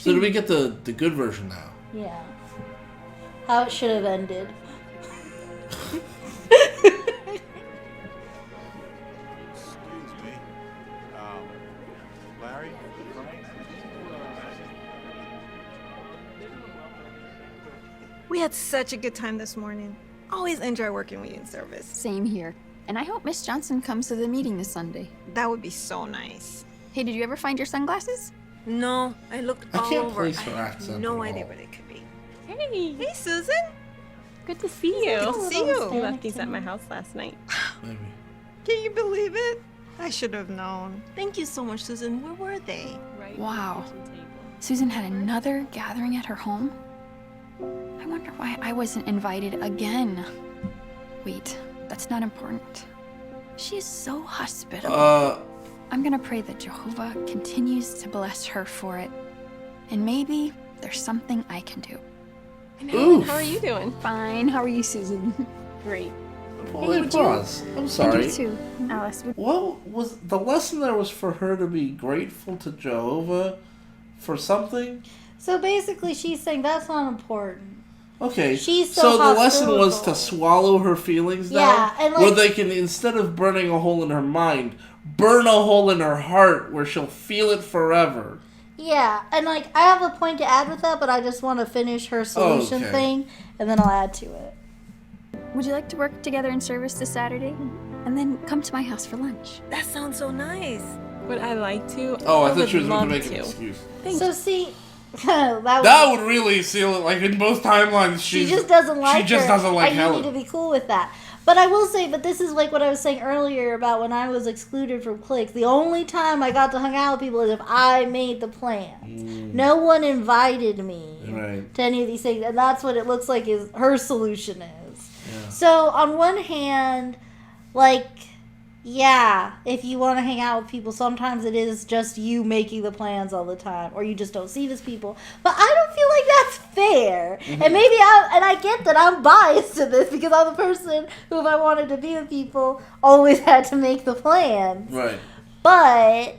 So do we get the good version now? Yeah. How it should have ended. Excuse me. Larry? Frank? We had such a good time this morning. Always enjoy working with you in service. Same here. And I hope Miss Johnson comes to the meeting this Sunday. That would be so nice. Hey, did you ever find your sunglasses? No, I looked I all can't over. place I her have accent no at idea all. what it could be. Hey, Hey, Susan. good to see you. Good to see you. You left these at my house last night. Maybe. Can you believe it? I should have known. Thank you so much, Susan. Where were they? Right Wow. at the kitchen table. Susan had another gathering at her home? I wonder why I wasn't invited again. Wait, that's not important. She is so hospitable. I'm gonna pray that Jehovah continues to bless her for it. And maybe there's something I can do. And Oof. how are you doing? Fine, how are you, Susan? Great. Well, wait, would you- pause. I'm And sorry. you too, Alice. What was the lesson there was for her to be grateful to Jehovah for something? So basically, she's saying that's not important. Okay. She's so so the lesson was hospitable. to swallow her feelings down. Yeah, and where like- they can, instead of burning a hole in her mind, burn a hole in her heart where she'll feel it forever. Yeah, and like I have a point to add with that, but I just want to finish her solution Okay. thing, and then I'll add to it. Would you like to work together in service this Saturday? And then come to my house for lunch. That sounds so nice. Would I like to? Oh, I would thought she was going love to make an to. excuse. Thank So you. see, that That would really seal it. Like in both timelines, she just doesn't like She just her, doesn't like and you Helen. need to be cool with that. But I will say, but this is like what I was saying earlier about when I was excluded from cliques. The only time I got to hang out with people is if I made the plans. No one invited me Right. to any of these things, and that's what it looks like is her solution is. Yeah. So on one hand, like, yeah, if you want to hang out with people, sometimes it is just you making the plans all the time, or you just don't see these people. But I don't feel like that's fair. And maybe I get that I'm biased to this because I'm the person who, if I wanted to be with people, always had to make the plans. Right. But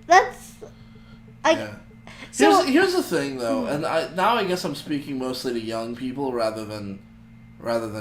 that's Yeah. So- Here's the thing, though, and now I guess I'm speaking mostly to young people rather than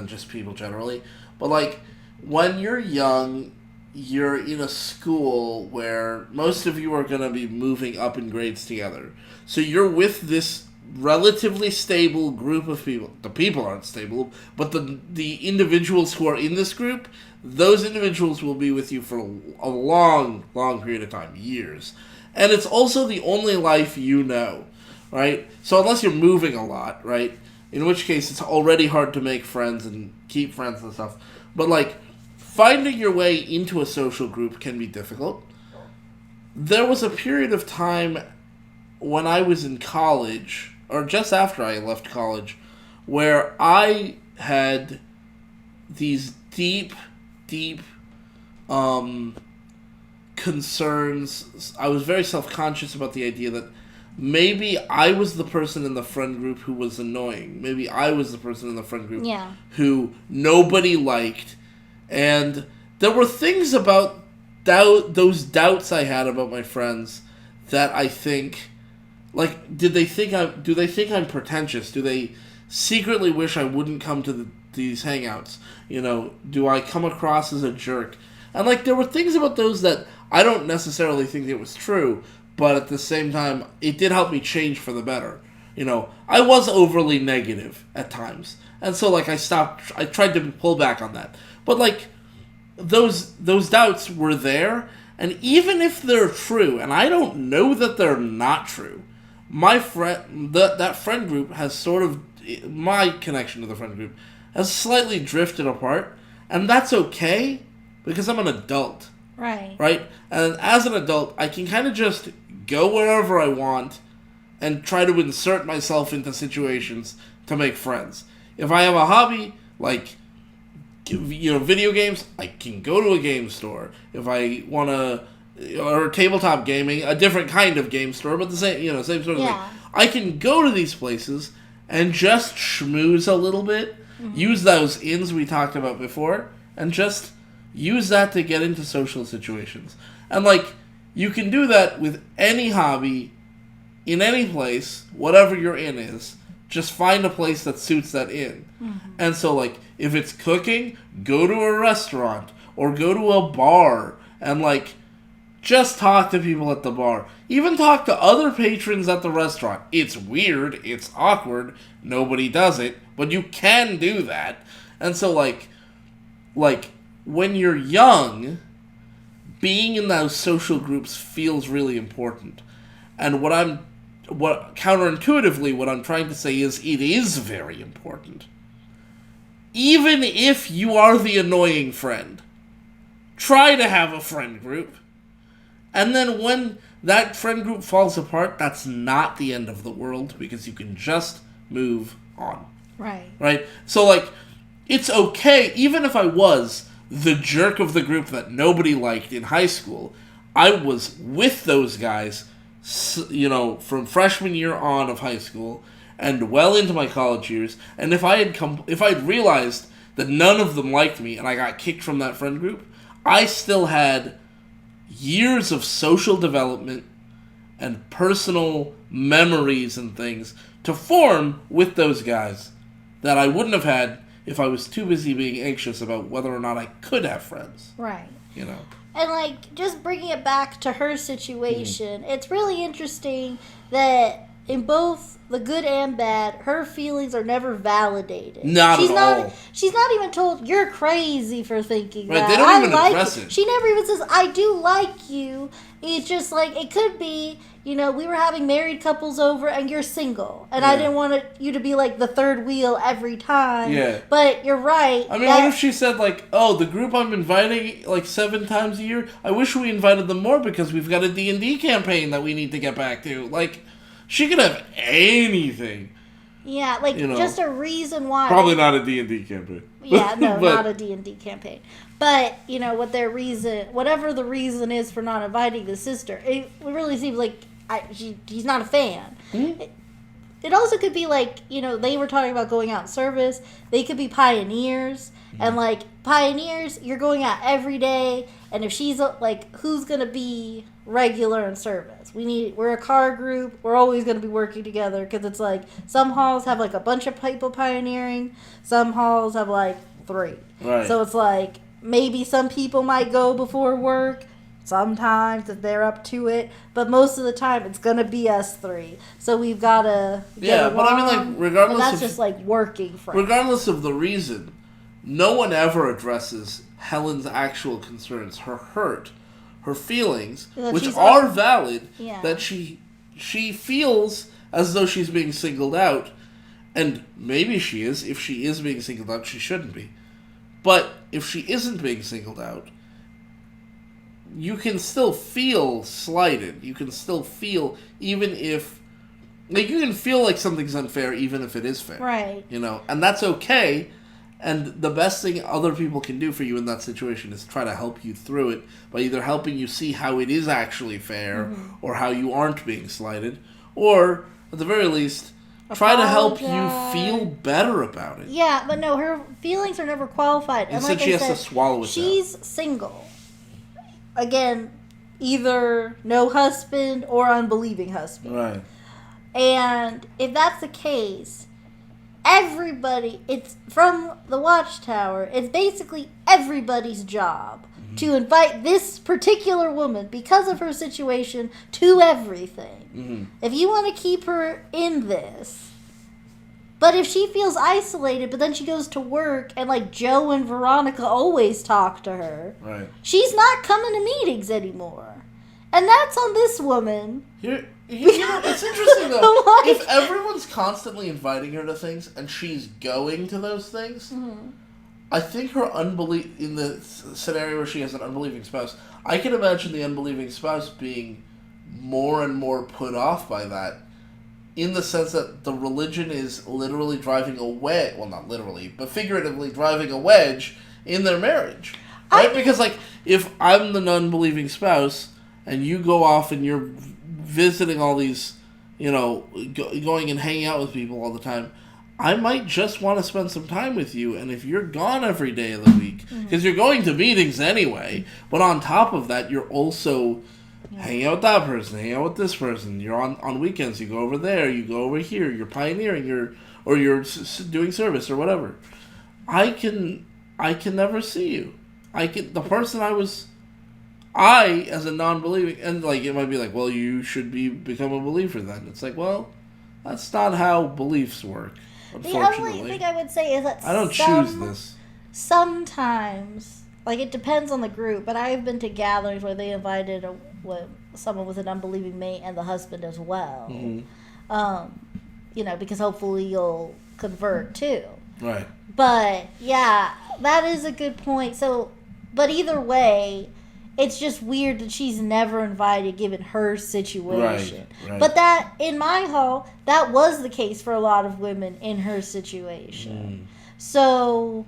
just people generally. But like, when you're young, you're in a school where most of you are going to be moving up in grades together. So you're with this relatively stable group of people. The people aren't stable, but the individuals who are in this group, those individuals will be with you for a long, long period of time, years. And it's also the only life you know, right? So unless you're moving a lot, right? In which case it's already hard to make friends and keep friends and stuff. But like, finding your way into a social group can be difficult. There was a period of time when I was in college, or just after I left college, where I had these deep concerns. I was very self-conscious about the idea that maybe I was the person in the friend group who was annoying. Maybe I was the person in the friend group Yeah. who nobody liked. And there were things about those doubts I had about my friends that I think, like, do they think I'm pretentious? Do they secretly wish I wouldn't come to these hangouts? You know, do I come across as a jerk? And like, there were things about those that I don't necessarily think it was true, but at the same time, it did help me change for the better. You know, I was overly negative at times, and so like I tried to pull back on that. But like, those doubts were there, and even if they're true, and I don't know that they're not true, my friend, that friend group has sort of, my connection to the friend group has slightly drifted apart, and that's okay, because I'm an adult, right. right? And as an adult, I can kind of just go wherever I want and try to insert myself into situations to make friends. If I have a hobby, like, you know, video games, I can go to a game store. If I want to, or tabletop gaming, a different kind of game store, but the same, you know, same sort of Yeah. thing. I can go to these places and just schmooze a little bit, use those ins we talked about before, and just use that to get into social situations. And like, you can do that with any hobby in any place, whatever your inn is, just find a place that suits that inn. Mm-hmm. And so, like, if it's cooking, go to a restaurant or go to a bar and, like, just talk to people at the bar. Even talk to other patrons at the restaurant. It's weird. It's awkward. Nobody does it. But you can do that. And so, like when you're young, being in those social groups feels really important. And what counterintuitively, what I'm trying to say is it is very important. Even if you are the annoying friend, try to have a friend group. And then when that friend group falls apart, that's not the end of the world, because you can just move on. Right. Right? So, like, it's okay, even if I was the jerk of the group that nobody liked in high school, I was with those guys, you know, from freshman year on of high school and well into my college years. And if I'd realized that none of them liked me and I got kicked from that friend group, I still had years of social development and personal memories and things to form with those guys that I wouldn't have had if I was too busy being anxious about whether or not I could have friends. Right. You know. And, like, just bringing it back to her situation, it's really interesting that in both the good and bad, her feelings are never validated. Not at all. She's not even told, you're crazy for thinking Right, that. they don't I even like address you. it. She never even says, I do like you. It's just like, it could be, you know, we were having married couples over and you're single. And I Yeah. didn't want you to be like the third wheel every time. Yeah. But you're right. I mean, what if she said, like, oh, the group I'm inviting, like, 7 times a year, I wish we invited them more because we've got a D&D campaign that we need to get back to. Like, she could have anything. Yeah, like, You know. just a reason why. Probably not a D&D campaign. Yeah, no, But- not a D&D campaign. But, you know, whatever the reason is for not inviting the sister, it really seems like he's not a fan. Mm-hmm. It also could be like, you know, they were talking about going out in service. They could be pioneers. And, like, pioneers, you're going out every day. And if she's, like, who's going to be regular in service? We're a car group. We're always going to be working together. Because it's, like, some halls have, like, a bunch of people pioneering. Some halls have, like, 3. Right. So it's, like, maybe some people might go before work. Sometimes if they're up to it. But most of the time, it's going to be us 3. So we've got to get along. but I mean, like, regardless But that's of... just, like, working friends. Regardless of the reason, no one ever addresses Helen's actual concerns, her hurt, her feelings, That which she's are valid, Yeah. that she feels as though she's being singled out. And maybe she is. If she is being singled out, she shouldn't be. But if she isn't being singled out, you can still feel slighted. You can still feel, even if... Like, you can feel like something's unfair even if it is fair. Right. You know, and that's okay. And the best thing other people can do for you in that situation is try to help you through it by either helping you see how it is actually fair or how you aren't being slighted, or, at the very least, try to help you Apologize. feel better about it. Yeah, but no, her feelings are never qualified. And Instead, like she I has said, to swallow it she's single. Again, either no husband or unbelieving husband. Right. And if that's the case, everybody, it's from the Watchtower, it's basically everybody's job to invite this particular woman, because of her situation, to everything. If you want to keep her in this, but if she feels isolated, but then she goes to work and, like, Joe and Veronica always talk to her, Right. she's not coming to meetings anymore. And that's on this woman. You know, it's interesting, though. Like- If everyone's constantly inviting her to things and she's going to those things, I think her in the scenario where she has an unbelieving spouse, I can imagine the unbelieving spouse being more and more put off by that, in the sense that the religion is literally driving a wedge, well, not literally, but figuratively driving a wedge in their marriage. Right? Because, like, if I'm the unbelieving spouse and you go off and you're visiting all these, you know, going and hanging out with people all the time, I might just want to spend some time with you. And if you're gone every day of the week, because you're going to meetings anyway, but on top of that, you're also hang out with that person, hang out with this person. You're on weekends, you go over there, you go over here. You're pioneering, you're doing service or whatever. I can never see you. The person I as a non-believing, and like it might be like, well, you should become a believer then. It's like, well, that's not how beliefs work. The only thing I would say is that I don't choose this. Sometimes, like it depends on the group, but I've been to gatherings where they invited someone with an unbelieving mate and the husband as well. Mm-hmm. Because hopefully you'll convert too. Right. But yeah, that is a good point. So, but either way, it's just weird that she's never invited given her situation. Right. But that, in my hall, that was the case for a lot of women in her situation. So...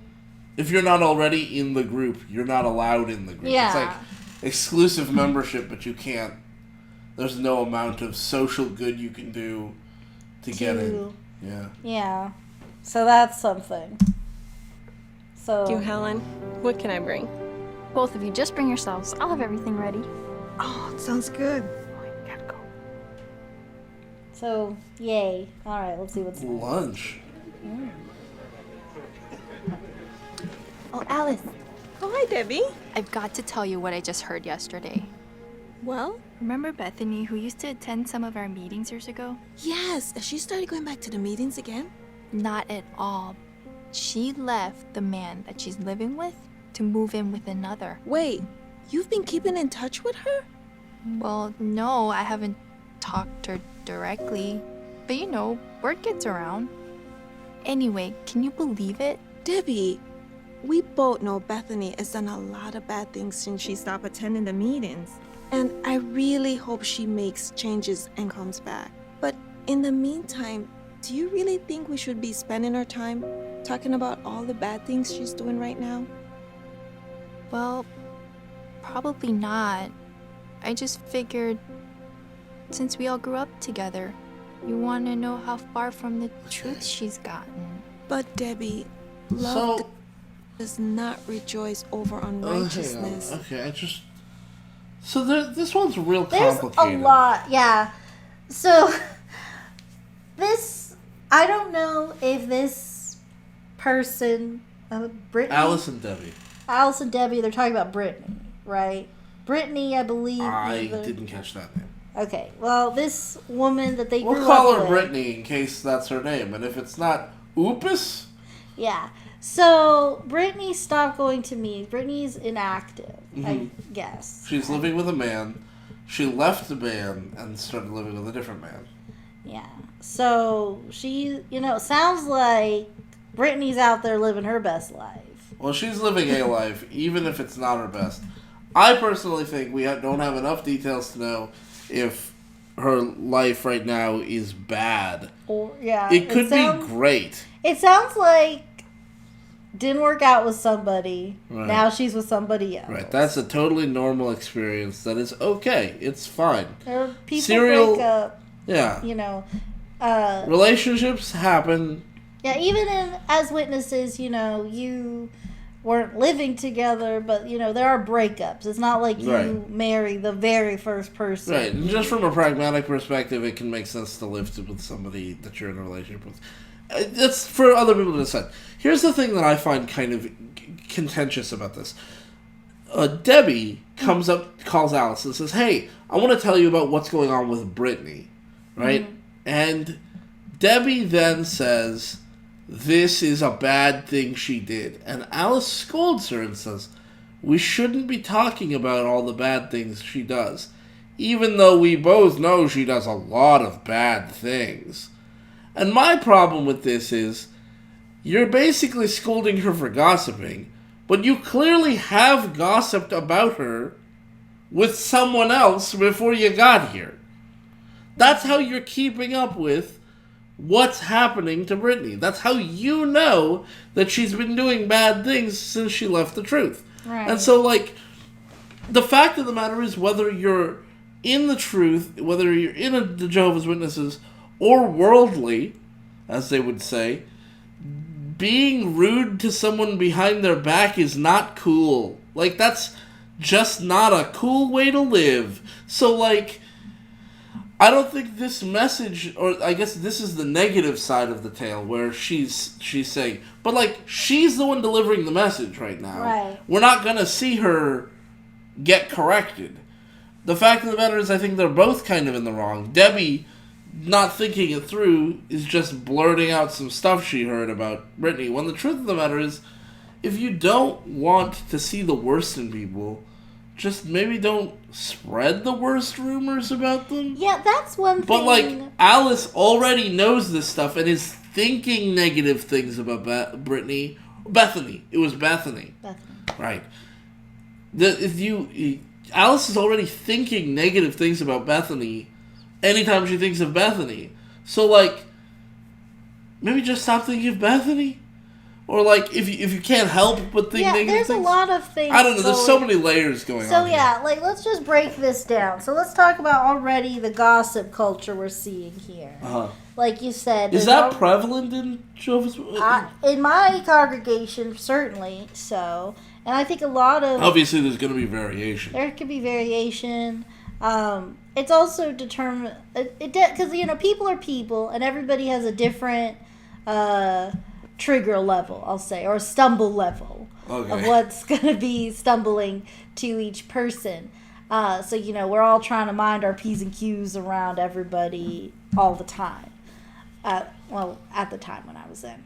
if you're not already in the group, you're not allowed in the group. Yeah. It's like exclusive membership, but you can't... there's no amount of social good you can do to get in. Yeah. Yeah. So that's something. So... Thank you, Helen. What can I bring? Both of you, just bring yourselves. I'll have everything ready. Oh, it sounds good. Gotta go. So, yay. Alright, let's see what's next. Lunch. Oh, Alice, Oh, hi, Debbie. I've got to tell you what I just heard yesterday. Well, Remember Bethany, who used to attend some of our meetings years ago? yes, she started going back to the meetings again. Not at all. She left the man that she's living with to move in with another. Wait, you've been keeping in touch with her? Well, no, I haven't talked to her directly. But word gets around. Anyway, can you believe it? Debbie, we both know Bethany has done a lot of bad things since she stopped attending the meetings. And I really hope she makes changes and comes back. But in the meantime, do you really think we should be spending our time talking about all the bad things she's doing right now? Well, probably not. I just figured, since we all grew up together, you want to know how far from the truth she's gotten. But Debbie, love So... does not rejoice over unrighteousness. Okay, So this one's real There's complicated. a lot, yeah. So, I don't know if this person, Brittany... Alice and Debbie. Alice and Debbie, they're talking about Brittany, right? Brittany, I believe... I didn't catch that name. Okay, well, this woman that they We'll grew call up her with... Brittany in case that's her name, and if it's not Oopus, Yeah. So, Brittany stopped going to meetings. Brittany's inactive, I guess. she's living with a man. She left the man and started living with a different man. Yeah. So, she, sounds like Brittany's out there living her best life. Well, she's living a life, even if it's not her best. I personally think we don't have enough details to know if her life right now is bad. Or, yeah. It could be great. It sounds like didn't work out with somebody. Right. Now she's with somebody else. Right, that's a totally normal experience. That is okay. It's fine. Or people Serial- break up. Yeah. Uh, Relationships happen. Yeah, even as witnesses, you weren't living together, but, there are breakups. It's not like you Right. marry the very first person. Right, and just from a pragmatic perspective, it can make sense to live with somebody that you're in a relationship with. That's for other people to decide. Here's the thing that I find kind of contentious about this. Debbie comes up, calls Alice, and says, "Hey, I want to tell you about what's going on with Brittany," right? Mm-hmm. And Debbie then says, "This is a bad thing she did." And Alice scolds her and says, "We shouldn't be talking about all the bad things she does, even though we both know she does a lot of bad things." And my problem with this is, you're basically scolding her for gossiping, but you clearly have gossiped about her with someone else before you got here. That's how you're keeping up with what's happening to Brittany. That's how you know that she's been doing bad things since she left the truth. Right. And so, the fact of the matter is, whether you're in the truth, whether you're in the Jehovah's Witnesses, or worldly, as they would say, being rude to someone behind their back is not cool. That's just not a cool way to live. So, like, I don't think this message, or I guess this is the negative side of the tale, where she's saying, but, like, she's the one delivering the message right now. Right. We're not gonna see her get corrected. The fact of the matter is, I think they're both kind of in the wrong. Debbie, not thinking it through, is just blurting out some stuff she heard about Brittany, when the truth of the matter is, if you don't want to see the worst in people, just maybe don't spread the worst rumors about them. Yeah, that's one thing. But, like, Alice already knows this stuff and is thinking negative things about Brittany. Bethany. It was Bethany. Right. Alice is already thinking negative things about Bethany anytime she thinks of Bethany. So, like, maybe just stop thinking of Bethany? Or, like, if you can't help but think negative there's things? a lot of things. I don't know. There's so many layers going on. So, here. yeah, like, let's just break this down. So, let's talk about already the gossip culture we're seeing here. Uh-huh. Like you said. Is that prevalent in Jehovah's Witness? In my congregation, certainly so. And I think a lot of... Obviously, there's going to be variation. There could be variation. It's also determined... Because, you know, people are people, and everybody has a different trigger level, I'll say, or stumble level of what's going to be stumbling to each person. So, you know, we're all trying to mind our P's and Q's around everybody all the time. At the time when I was in.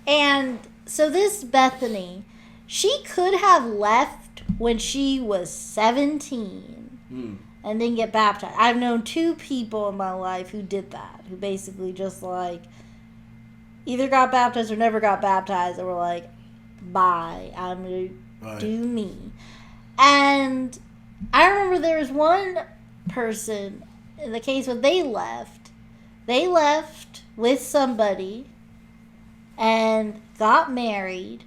And so this Bethany, she could have left when she was 17 and didn't get baptized. I've known 2 people in my life who did that, who basically just, like, either got baptized or never got baptized and were like, bye, I'm going to do me. And I remember there was one person, in the case when they left with somebody and got married,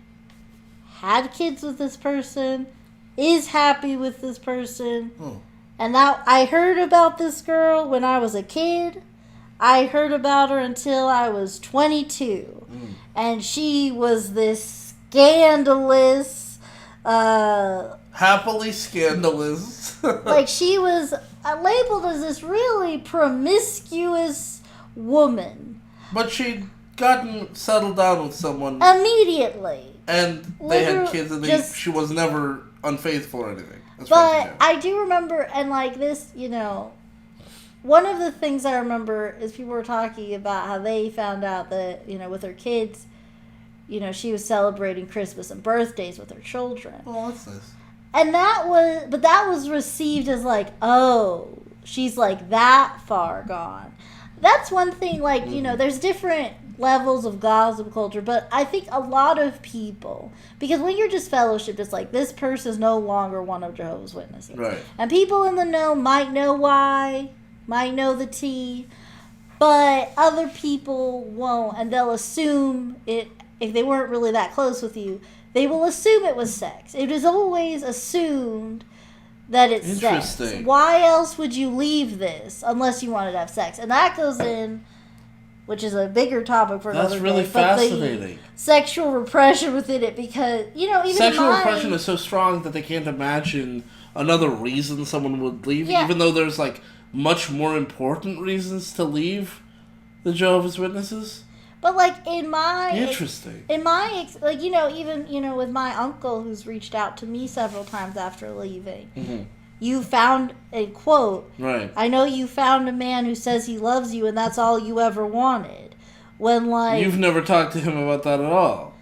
had kids with this person, is happy with this person. And now I heard about this girl when I was a kid. I heard about her until I was 22. And she was this scandalous, happily scandalous. like, she was labeled as this really promiscuous woman. But she'd gotten settled down with someone Immediately. and they had kids, and she was never unfaithful or anything. But I do remember, and like this, you know, one of the things I remember is people were talking about how they found out that, you know, with her kids, you know, she was celebrating Christmas and birthdays with her children. Oh, what's this? And that was received as like, oh, she's like that far gone. That's one thing, like, you know, there's different levels of gossip culture, but I think a lot of people, because when you're just fellowship, it's like, this person is no longer one of Jehovah's Witnesses. Right. And people in the know might know why, might know the tea, but other people won't, and they'll assume it, if they weren't really that close with you, they will assume it was sex. It is always assumed that it's sex. Why else would you leave this unless you wanted to have sex? And that goes in, which is a bigger topic for another day. That's really fascinating. Sexual repression within it, because, you know, even sexual repression is so strong that they can't imagine another reason someone would leave, even though there's, like, much more important reasons to leave the Jehovah's Witnesses. But, like, in my... Interesting. Like, you know, even, you know, with my uncle who's reached out to me several times after leaving, you found a quote. Right. I know you found a man who says he loves you and that's all you ever wanted. When, like... You've never talked to him about that at all.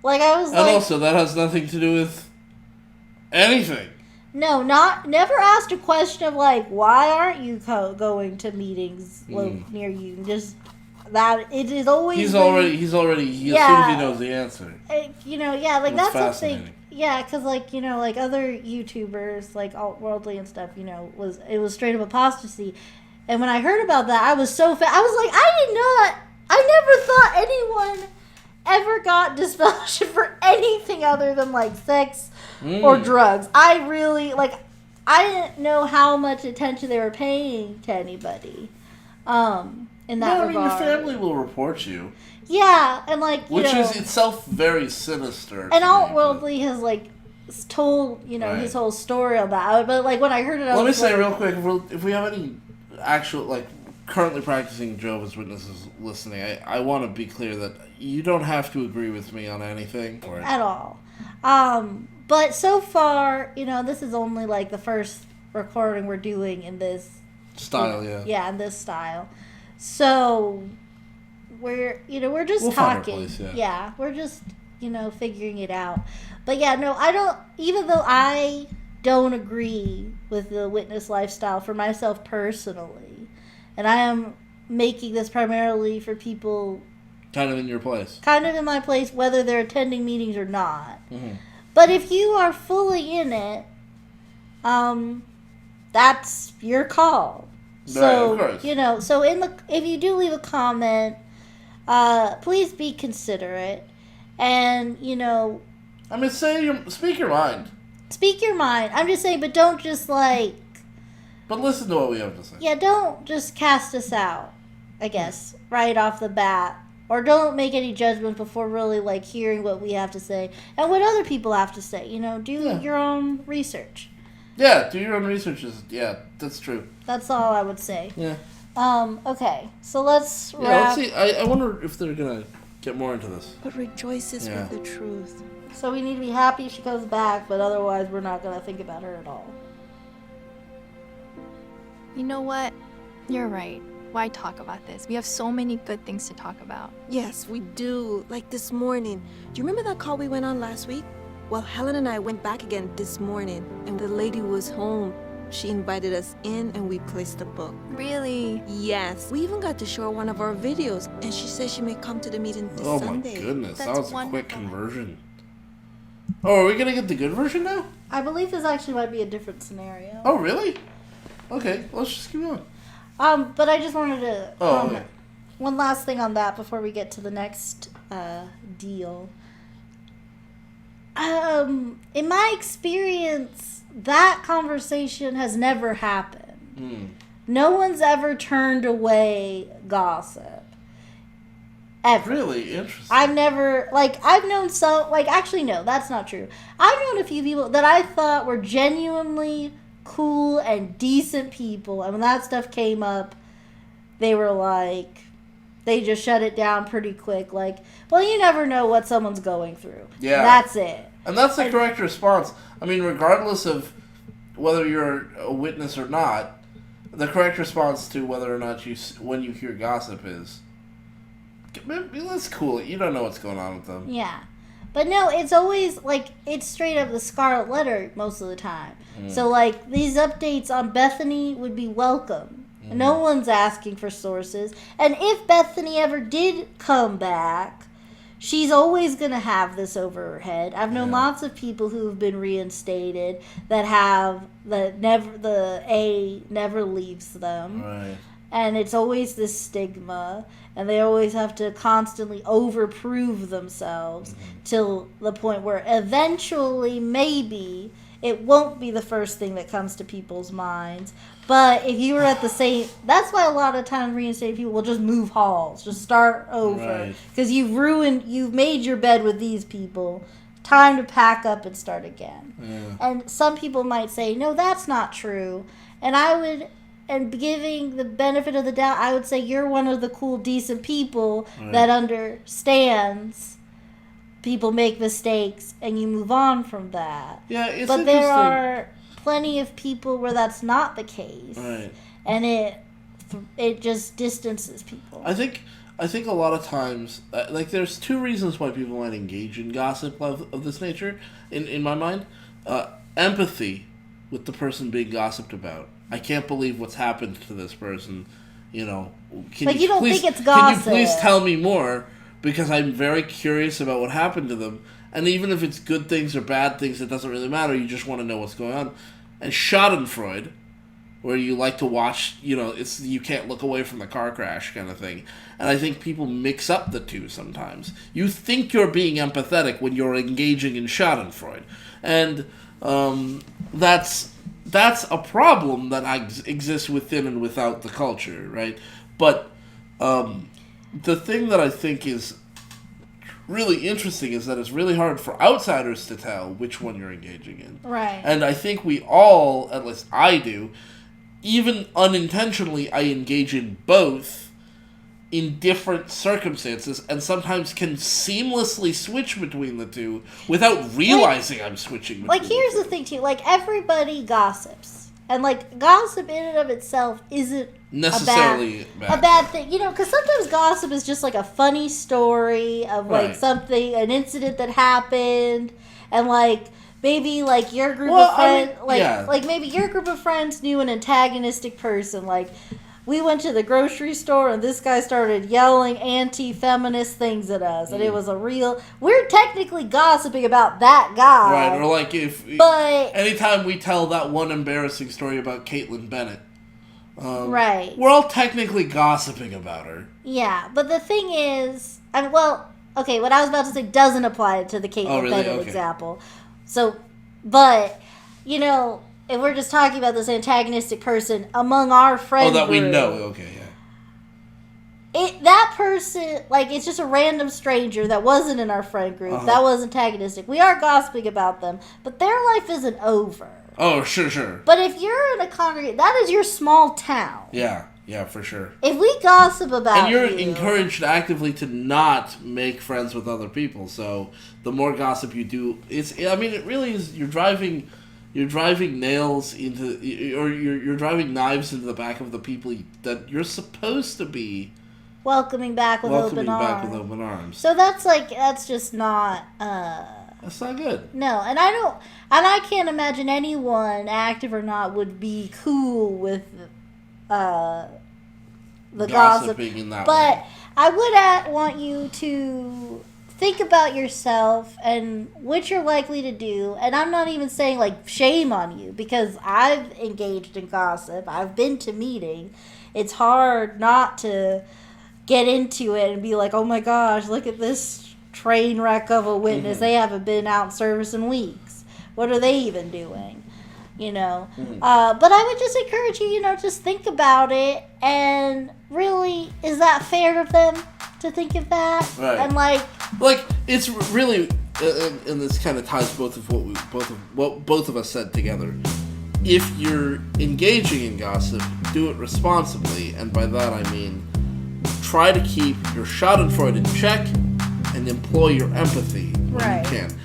Like, I was and also, that has nothing to do with anything. No, never asked a question of, like, why aren't you going to meetings near you? Just... That it is always. He assumes he knows the answer. You know, like that's something. Yeah, because like, you know, like other YouTubers, like alt-worldly and stuff, you know, it was straight up apostasy. And when I heard about that, I was so I was like, I never thought anyone ever got disfellowship for anything other than like sex or drugs. I really I didn't know how much attention they were paying to anybody. In that regard. Your family will report you. Yeah, and like, which is itself very sinister. And alt-worldly has like told, his whole story about it. But, like, when I heard it, Let me say real quick, if we have any actual, like, currently practicing Jehovah's Witnesses listening, I want to be clear that you don't have to agree with me on anything. At all. But so far, this is only, like, the first recording we're doing in this style, yeah. Yeah, in this style. So, we're just talking. Place, yeah, we're just, figuring it out. But yeah, no, I don't, even though I don't agree with the witness lifestyle for myself personally, and I am making this primarily for people kind of in your place. Kind of in my place, whether they're attending meetings or not. Mm-hmm. But if you are fully in it, that's your call. So, right, of course. So if you do leave a comment, please be considerate. And, I mean, speak your mind. Speak your mind. I'm just saying, but don't just, like... But listen to what we have to say. Yeah, don't just cast us out, I guess, right off the bat. Or don't make any judgments before really, like, hearing what we have to say. And what other people have to say. Do your own research. Yeah, do your own research. Yeah, that's true. That's all I would say. Yeah. Okay, so let's wrap. Yeah, let's see. I wonder if they're going to get more into this. But rejoices with the truth. So we need to be happy if she comes back, but otherwise we're not going to think about her at all. You know what? You're right. Why talk about this? We have so many good things to talk about. Yes, we do. Like this morning. Do you remember that call we went on last week? Well, Helen and I went back again this morning, and the lady was home. She invited us in, and we placed the book. Really? Yes. We even got to show her one of our videos, and she said she may come to the meeting this Sunday. Oh my goodness, That's that was wonderful. a quick conversion. Oh, are we going to get the good version now? I believe this actually might be a different scenario. Oh, really? Okay, let's just keep going. But I just wanted to okay. One last thing on that before we get to the next deal. In my experience, that conversation has never happened. No one's ever turned away gossip. Ever. Really? Interesting. I've never, I've known some, actually, no, that's not true. I've known a few people that I thought were genuinely cool and decent people, and when that stuff came up, they were they just shut it down pretty quick. Well, you never know what someone's going through. Yeah. That's it. And that's the correct response. I mean, regardless of whether you're a witness or not, the correct response to whether or not when you hear gossip is, let's cool it. You don't know what's going on with them. Yeah. But no, it's always, it's straight up the scarlet letter most of the time. So, these updates on Bethany would be welcome. No one's asking for sources. And if Bethany ever did come back, she's always going to have this over her head. I've known lots of people who have been reinstated that the A never leaves them. Right. And it's always this stigma, and they always have to constantly overprove themselves till the point where eventually, maybe, it won't be the first thing that comes to people's minds. But if you were at the same... That's why a lot of times reinstated people will just move halls, just start over. Because you've made your bed with these people. Time to pack up and start again. Yeah. And some people might say, no, that's not true. And giving the benefit of the doubt, I would say you're one of the cool, decent people that understands people make mistakes and you move on from that. Yeah, it's but interesting. there are plenty of people where that's not the case. Right. And it just distances people. I think a lot of times, there's two reasons why people might engage in gossip of this nature, in my mind. Empathy with the person being gossiped about. I can't believe what's happened to this person. You don't think it's gossip. Can you please tell me more? Because I'm very curious about what happened to them. And even if it's good things or bad things, it doesn't really matter. You just want to know what's going on. And Schadenfreude, where you like to watch, it's you can't look away from the car crash kind of thing. And I think people mix up the two sometimes. You think you're being empathetic when you're engaging in Schadenfreude. And that's a problem that exists within and without the culture, right? But the thing that I think is really interesting is that it's really hard for outsiders to tell which one you're engaging in. Right. And I think we all, at least I do, even unintentionally, I engage in both in different circumstances and sometimes can seamlessly switch between the two without realizing I'm switching between here's the thing, too. Everybody gossips. And, gossip in and of itself isn't necessarily a bad thing. Because sometimes gossip is just, a funny story of, Right. something, an incident that happened. And, maybe, your group of friends, maybe your group of friends knew an antagonistic person. We went to the grocery store and this guy started yelling anti-feminist things at us. And it was we're technically gossiping about that guy. Right, or anytime we tell that one embarrassing story about Caitlin Bennett, right. we're all technically gossiping about her. Yeah, but the thing is, okay, what I was about to say doesn't apply to the Caitlin Bennett example. So, but, if we're just talking about this antagonistic person among our friend that group, we know, okay, yeah. That person, it's just a random stranger that wasn't in our friend group, that was antagonistic. We are gossiping about them, but their life isn't over. Oh, sure. But if you're in a congregation, that is your small town. Yeah, for sure. If we gossip about and you're encouraged actively to not make friends with other people, so the more gossip you do, it really is, you're driving nails into, or you're driving knives into the back of the people that you're supposed to be welcoming back with open arms. So that's just not. That's not good. No, and I can't imagine anyone, active or not, would be cool with the gossiping gossip. In that but way. I would want you to think about yourself and what you're likely to do. And I'm not even saying shame on you, because I've engaged in gossip. I've been to meetings. It's hard not to get into it and be like, oh my gosh, look at this train wreck of a witness. Mm-hmm. They haven't been out in service in weeks. What are they even doing? Mm-hmm. But I would just encourage you, just think about it. And really, is that fair of them to think of that? Right. And it's really, and this kind of ties both of what both of us said together. If you're engaging in gossip, do it responsibly, and by that I mean try to keep your schadenfreude in check and employ your empathy when Right. you can.